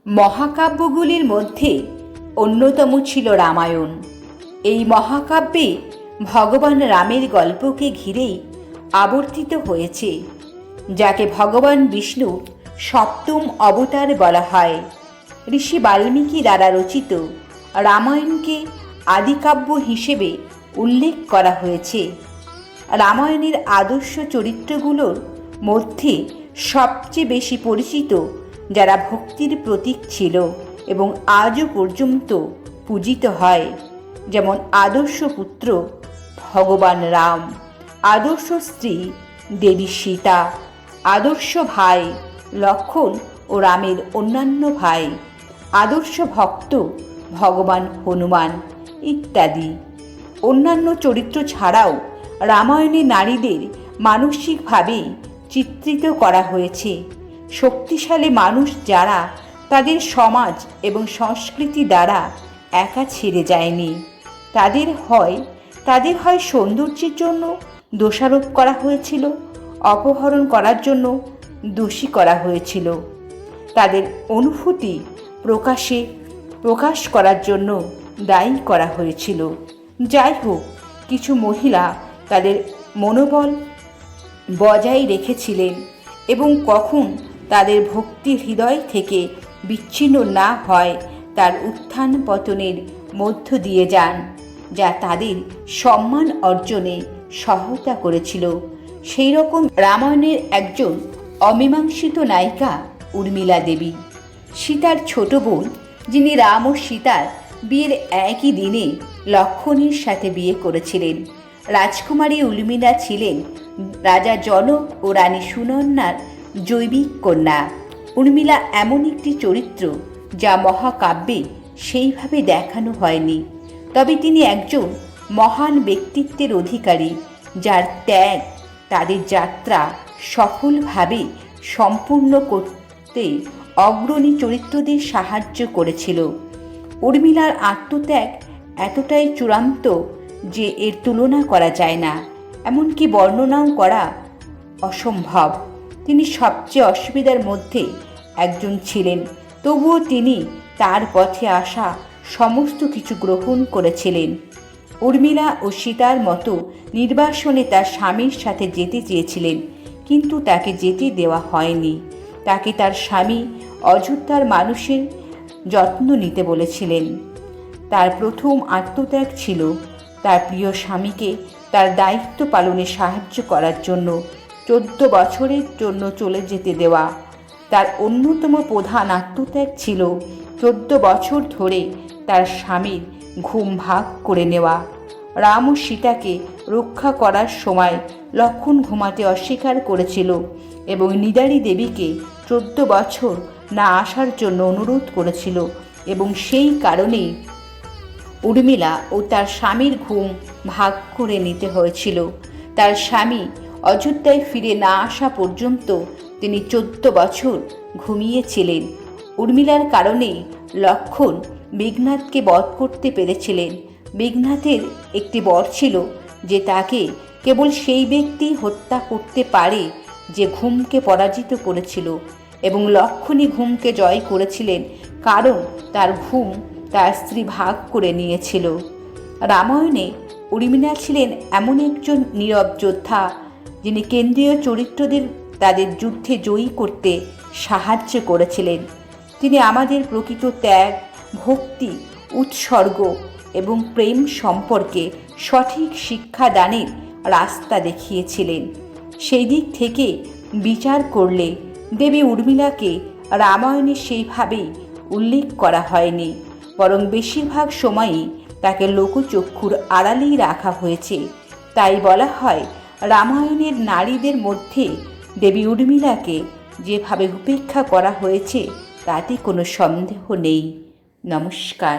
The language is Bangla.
মহাকাব্যগুলির মধ্যে অন্যতম ছিল রামায়ণ। এই মহাকাব্যে ভগবান রামের গল্পকে ঘিরেই আবর্তিত হয়েছে, যাকে ভগবান বিষ্ণু সপ্তম অবতার বলা হয়। ঋষি বাল্মীকি দ্বারা রচিত রামায়ণকে আদিকাব্য হিসেবে উল্লেখ করা হয়েছে। রামায়ণের আদর্শ চরিত্রগুলোর মধ্যে সবচেয়ে বেশি পরিচিত যারা ভক্তির প্রতীক ছিল এবং আজও পর্যন্ত পূজিত হয়, যেমন আদর্শ পুত্র ভগবান রাম, আদর্শ স্ত্রী দেবী সীতা, আদর্শ ভাই লক্ষ্মণ ও রামের অন্যান্য ভাই, আদর্শ ভক্ত ভগবান হনুমান ইত্যাদি। অন্যান্য চরিত্র ছাড়াও রামায়ণে নারীদের মানসিকভাবে চিত্রিত করা হয়েছে। শক্তিশালী মানুষ যারা তাদের সমাজ এবং সংস্কৃতি দ্বারা একা ছেড়ে যায়নি, তাদের হয় সৌন্দর্যের জন্য দোষারোপ করা হয়েছিল, অপহরণ করার জন্য দোষী করা হয়েছিল, তাদের অনুভূতি প্রকাশ করার জন্য দায়ী করা হয়েছিল। যাই হোক, কিছু মহিলা তাদের মনোবল বজায় রেখেছিলেন এবং কখন তাদের ভক্তি হৃদয় থেকে বিচ্ছিন্ন না হয় তার উত্থান পতনের মধ্য দিয়ে যান, যা তাদের সম্মান অর্জনে সহায়তা করেছিল। সেই রকম রামায়ণের একজন অমীমাংসিত নায়িকা উর্মিলা দেবী, সীতার ছোট বোন, যিনি রাম ও সীতার বিয়ের একই দিনে লক্ষ্মণের সাথে বিয়ে করেছিলেন। রাজকুমারী উর্মিলা ছিলেন রাজা জনক ও রানী সুনন্দার জৈবিক কন্যা। উর্মিলা এমন একটি চরিত্র যা মহাকাব্যে সেইভাবে দেখানো হয়নি, তবে তিনি একজন মহান ব্যক্তিত্বের অধিকারী, যার ত্যাগ তাদের যাত্রা সফলভাবে সম্পূর্ণ করতে অগ্রণী চরিত্রদের সাহায্য করেছিল। উর্মিলার আত্মত্যাগ এতটাই চূড়ান্ত যে এর তুলনা করা যায় না, এমনকি বর্ণনাও করা অসম্ভব। তিনি সবচেয়ে অসুবিধার মধ্যে একজন ছিলেন, তবুও তিনি তার পথে আসা সমস্ত কিছু গ্রহণ করেছিলেন। উর্মিলা ও সীতার মতো নির্বাসনে তার স্বামীর সাথে যেতে চেয়েছিলেন, কিন্তু তাকে যেতে দেওয়া হয়নি। তাকে তার স্বামী অযোধ্যার মানুষের যত্ন নিতে বলেছিলেন। তার প্রথম আত্মত্যাগ ছিল তার প্রিয় স্বামীকে তার দায়িত্ব পালনে সাহায্য করার জন্য 14 বছরের জন্য চলে যেতে দেওয়া। তার অন্যতম প্রধান আত্মত্যাগ ছিল 14 বছর ধরে তার স্বামীর ঘুম ভাগ করে নেওয়া। রাম ও সীতাকে রক্ষা করার সময় লক্ষ্মণ ঘুমাতে অস্বীকার করেছিল এবং নিদারী দেবীকে 14 বছর না আসার জন্য অনুরোধ করেছিল, এবং সেই কারণেই উর্মিলা ও তার স্বামীর ঘুম ভাগ করে নিতে হয়েছিল। তার স্বামী অযোধ্যায় ফিরে না আসা পর্যন্ত তিনি 14 বছর ঘুমিয়েছিলেন। উর্মিলার কারণেই লক্ষ্মণ মেঘনাদকে বধ করতে পেরেছিলেন। মেঘনাদের একটি বর ছিল যে তাকে কেবল সেই ব্যক্তি হত্যা করতে পারে যে ঘুমকে পরাজিত করেছিল, এবং লক্ষ্মণই ঘুমকে জয় করেছিলেন কারণ তার ঘুম তার স্ত্রী ভাগ করে নিয়েছিল। রামায়ণে উর্মিলা ছিলেন এমন একজন নীরব যোদ্ধা, যিনি কেন্দ্রীয় চরিত্রদের তাদের যুদ্ধে জয়ী করতে সাহায্য করেছিলেন। তিনি আমাদের প্রকৃত ত্যাগ, ভক্তি, উৎসর্গ এবং প্রেম সম্পর্কে সঠিক শিক্ষাদানের রাস্তা দেখিয়েছিলেন। সেই দিক থেকে বিচার করলে দেবী উর্মিলাকে রামায়ণে সেইভাবেই উল্লেখ করা হয়নি, বরং বেশিরভাগ সময়ই তাকে লোকচক্ষুর আড়ালেই রাখা হয়েছে। তাই বলা হয়, রামায়ণের নারীদের মধ্যে দেবী উর্মিলাকে যেভাবে উপেক্ষা করা হয়েছে তাতে কোনো সন্দেহ নেই। নমস্কার।